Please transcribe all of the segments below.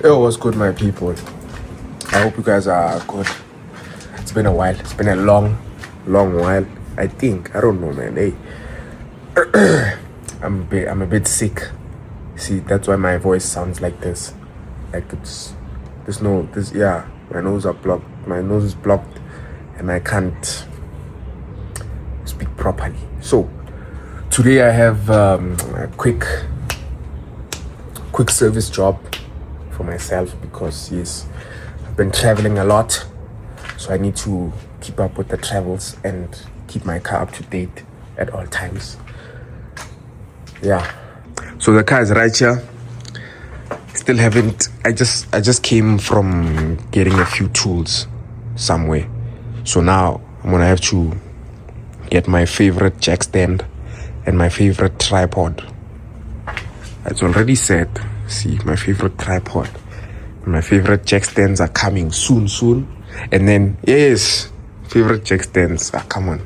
Yo, what's good, my people? I hope you guys are good. It's been a while. It's been a long while. I think. I don't know, man. Hey, I'm a bit sick. See, that's why my voice sounds like this. Like my nose are blocked. My nose is blocked, and I can't speak properly. So today I have a quick service job for myself because yes, I've been traveling a lot, so I need to keep up with the travels and keep my car up to date at all times. Yeah, so the car is right here. Still haven't. I just came from getting a few tools somewhere, so now I'm gonna have to get my favorite jack stand and my favorite tripod. It's already set. See, my favorite tripod, my favorite jack stands are coming soon. And then yes, favorite jack stands are coming.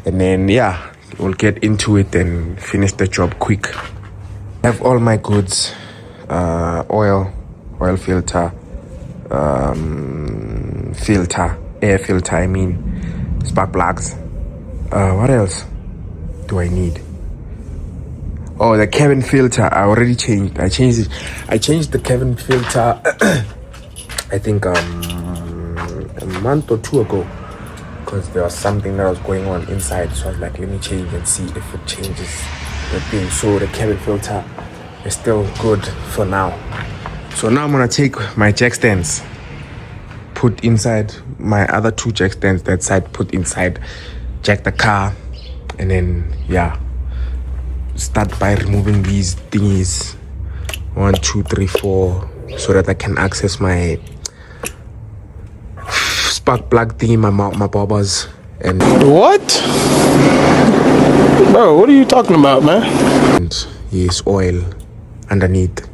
And then yeah, we'll get into it and finish the job quick. I have all my goods, oil filter, air filter. I mean, spark plugs. What else do I need? Oh, the cabin filter. I already changed. I changed it. I changed the cabin filter. I think a month or two ago, because there was something that was going on inside. So I was like, let me change and see if it changes the thing. So the cabin filter is still good for now. So now I'm gonna take my jack stands, put inside my other two jack stands that side, put inside, jack the car, and then yeah, start by removing these thingies 1 2 3 4 so that I can access my spark plug thingy, my bobbers. And what? Bro, what are you talking about, man? And yes, oil underneath,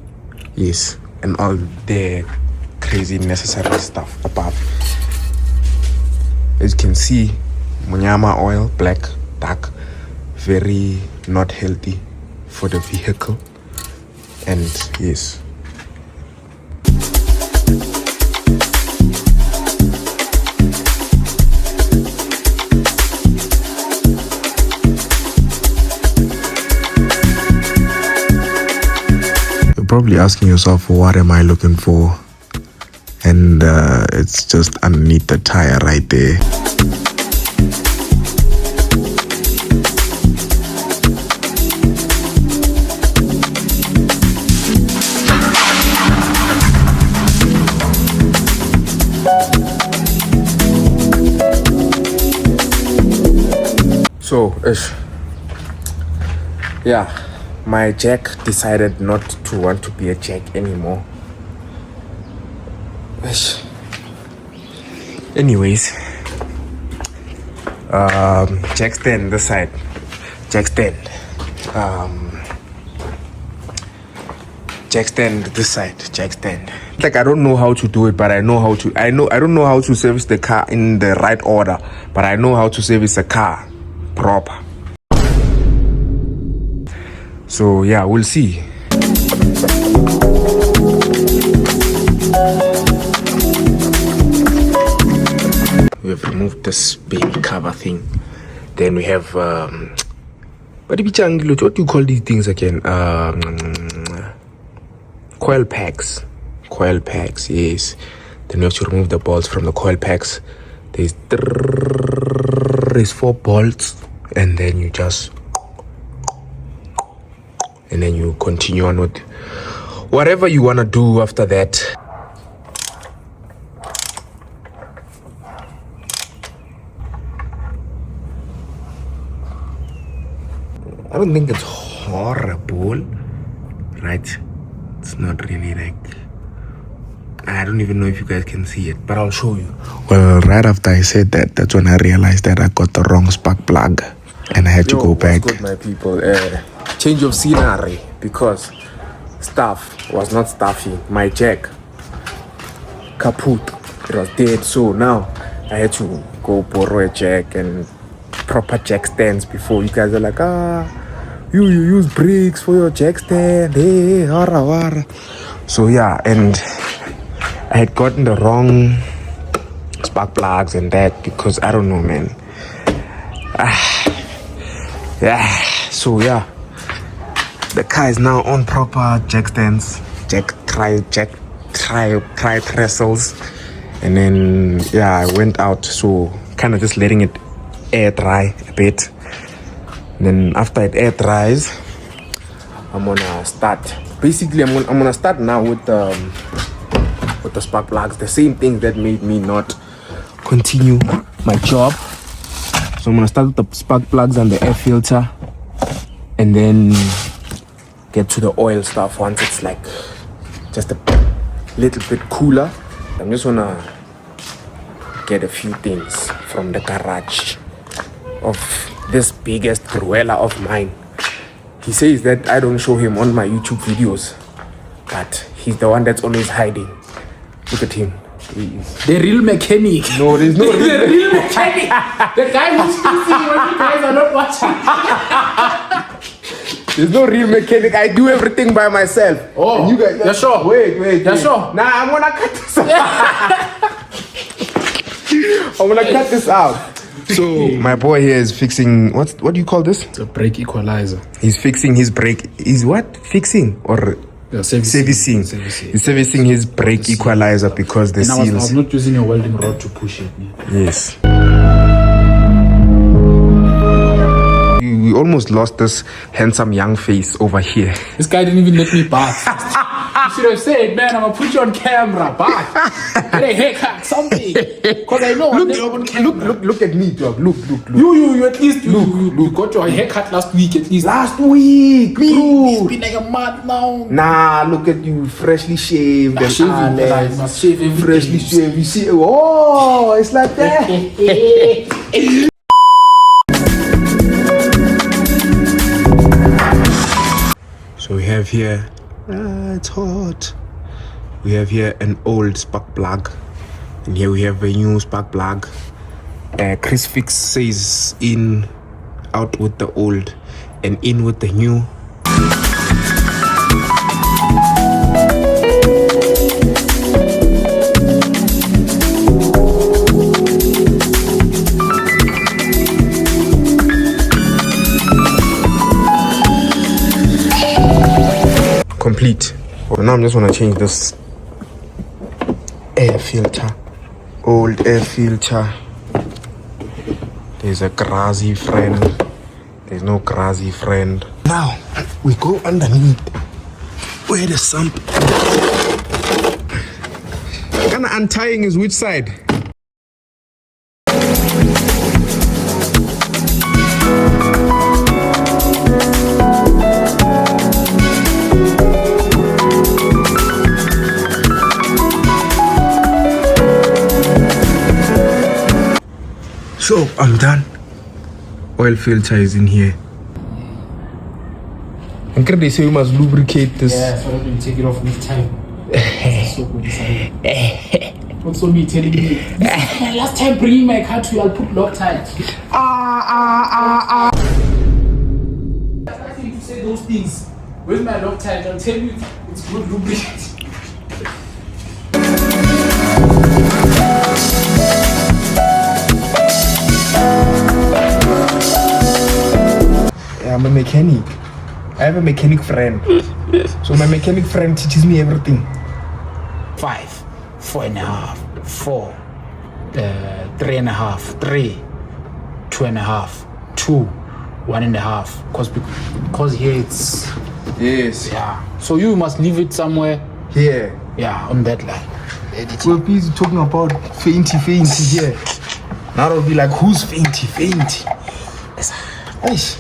yes, and all the crazy necessary stuff above. As you can see, Munyama oil, black, dark, very not healthy for the vehicle. And yes, you're probably asking yourself, what am I looking for? And it's just underneath the tire right there. So, yeah, my jack decided not to want to be a jack anymore. Anyways, jack stand this side, jack stand this side, jack stand. Like, I don't know how to do it, but I know how to. I don't know how to service the car in the right order, but I know how to service a car proper. So yeah, we'll see. We have removed this baby cover thing. Then we have what do you call these things again? Coil packs, yes. Then we have to remove the bolts from the coil packs. There's 4 bolts, and then you just, and then you continue on with whatever you want to do after that. I don't think it's horrible, right? It's not really like, I don't even know if you guys can see it, but I'll show you. Well, right after I said that, that's when I realized that I got the wrong spark plug, and I had to go back. What's good, my people? Change of scenery, because stuff was not stuffy. My jack kaput, it was dead. So now I had to go borrow a jack and proper jack stands. Before you guys are like, you use bricks for your jack stand, hey, hara. So yeah, and I had gotten the wrong spark plugs and that because I don't know, man. So yeah, the car is now on proper jack stands, tri trestles, and then yeah, I went out, so kind of just letting it air dry a bit. And then after it air dries, I'm gonna start. Basically, I'm gonna start now with the spark plugs, the same thing that made me not continue my job. So I'm gonna start with the spark plugs and the air filter, and then get to the oil stuff once it's like just a little bit cooler. I'm just gonna get a few things from the garage of this biggest Cruella of mine. He says that I don't show him on my YouTube videos, but he's the one that's always hiding. Look at him. The real mechanic. No, there's no The real mechanic. The guy who's fixing when you guys are not watching. There's no real mechanic. I do everything by myself. Oh, and you guys, you're sure? Wait. You're sure? Nah, I'm gonna cut this out. I'm gonna cut this out. So my boy here is fixing what do you call this? It's a brake equalizer. He's fixing his brake. He's what? Fixing or servicing. He's servicing his brake equalizer because the and I was seals. not using a welding rod to push it. Yes. We almost lost this handsome young face over here. This guy didn't even let me bath. You should have said, man, I'm gonna put you on camera. Bath. Get a haircut, something. Because I know I'm never on camera. Look at me, dog. Look. You at least you got your haircut last week at least. Last week, Me, bro. it's been like a month now. Nah, look at you, freshly shaved and Shaving, I must shave everything. freshly shaved. You see, oh, it's like that. So we have here, it's hot. We have here an old spark plug, and here we have a new spark plug. Chris Fix says in, out with the old, and in with the new. Complete. Well, now I'm just gonna change this air filter. Old air filter. There's a grassy friend. There's no grassy friend. Now we go underneath where the sump. Kinda untying is which side? So I'm done. Oil filter is in here. And they say we must lubricate this. Yeah, so that we take it off next time. So good. Also me telling me, this is my last time bringing my car to you, I'll put Loctite. I think you say those things. Where's my Loctite? I'll tell you it's good lubricant. I'm a mechanic. I have a mechanic friend. So my mechanic friend teaches me everything. 5, 4.5, 4, 3.5, 3, 2.5, 2, 1.5. Because here it's Yes. yeah. So you must leave it somewhere. Here. Yeah, on that line. We're busy talking about fainty here. Now it'll be like, who's fainty? Nice.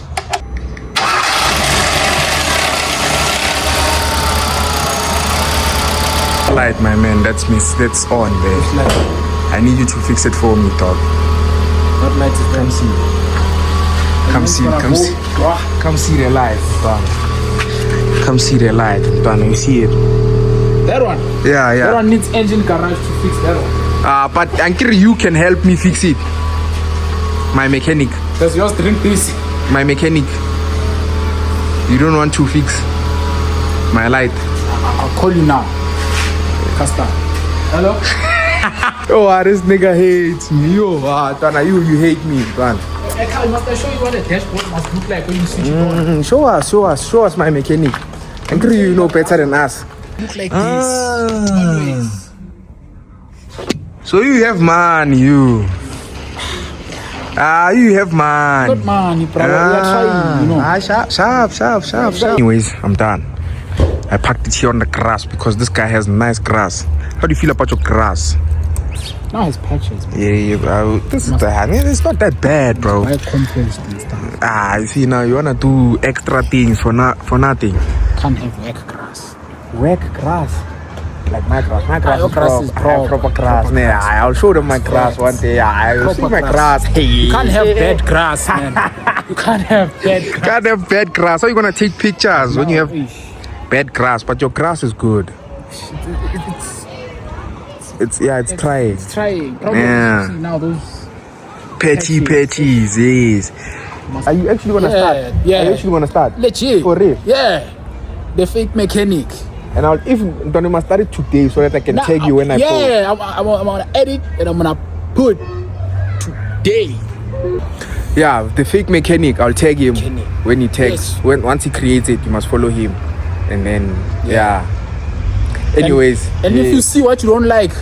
Light, my man, that's on there. I need you to fix it for me, dog. What light is Come see. Come see the light, dog. Come see the light, dog. You see it? that one? Yeah. That one needs engine garage to fix that one. But Ankir, you can help me fix it. My mechanic. Does yours drink this? My mechanic. You don't want to fix my light. I'll call you now. Casta. Hello? Oh, this nigga hates me. Yo, Twana, you hate me, man. Hey, Carl, must I show you what a dashboard must look like when you switch it on? Show us my mechanic. I'm sure you know better than us. Look like this. Always. So you have money, you. You have money. Not money, bro. We are trying, you know. Sharp. Anyways, I'm done. I packed it here on the grass because this guy has nice grass. How do you feel about your grass? Now it's patches, bro. Yeah, it's not that bad, bro. Buy compost and stuff. You see, now you wanna do extra things for nothing. Can't have whack grass. Whack grass. Like my grass. My grass, Your grass is proper grass. Nah, I'll show them my grass one day. I'll see my grass. Hey. You can't have bad grass, man. You can't have bad grass. Can't have bad grass. How are you gonna take pictures when you have bad grass? But your grass is good. It's trying. It's trying. Probably Yeah. see now those Petties, yes. Are you actually gonna start? Yeah. Are you actually gonna start? legit. For real? Yeah. The fake mechanic. And if Donnie must start it today so that I can tag you when I post. Yeah, I'm gonna edit and I'm gonna put today. Yeah, the fake mechanic, I'll tag him when he tags. Yes. Once he creates it, you must follow him. And then anyways. And if you see what you don't like,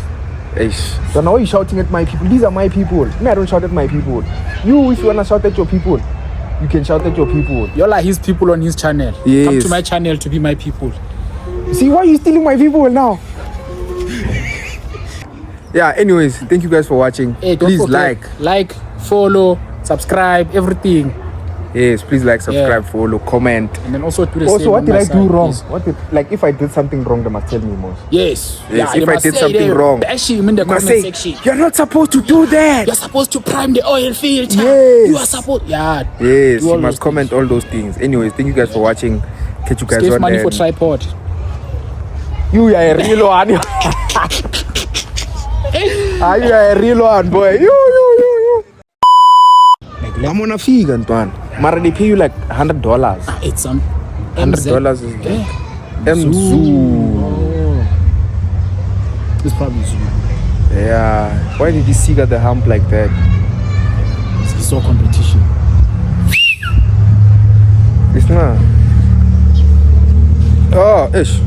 so now you're shouting at my people. These are my people. Me, I don't shout at my people. You, if you wanna shout at your people, you can shout at your people. you're like his people on his channel. Yes. Come to my channel to be my people. See, why are you stealing my people now? Anyways, thank you guys for watching. Hey, don't Please forget, like, follow, subscribe, everything. Yes, please like, subscribe, follow, comment. And then also do the Also, same what on did my I do side, wrong? please. If I did something wrong, they must tell me more. Yes. Yes, you if I must did say something there, wrong, actually, in the must comment say, section. you're not supposed to do that. You're supposed to prime the oil filter. Yes. You are supposed. Yeah. Yes, do you all must those comment all those things. Anyways, thank you guys for watching. Catch you guys things. Save on money for the- tripod. You are a real one. You are a real one, boy. You. I'm on a fee, man. Mara, they pay you like $100. It's some $100 is like Zoo. Oh. It's probably Zoo. Yeah. Why did you see the hump like that? It's all competition. It's not. Oh, ish.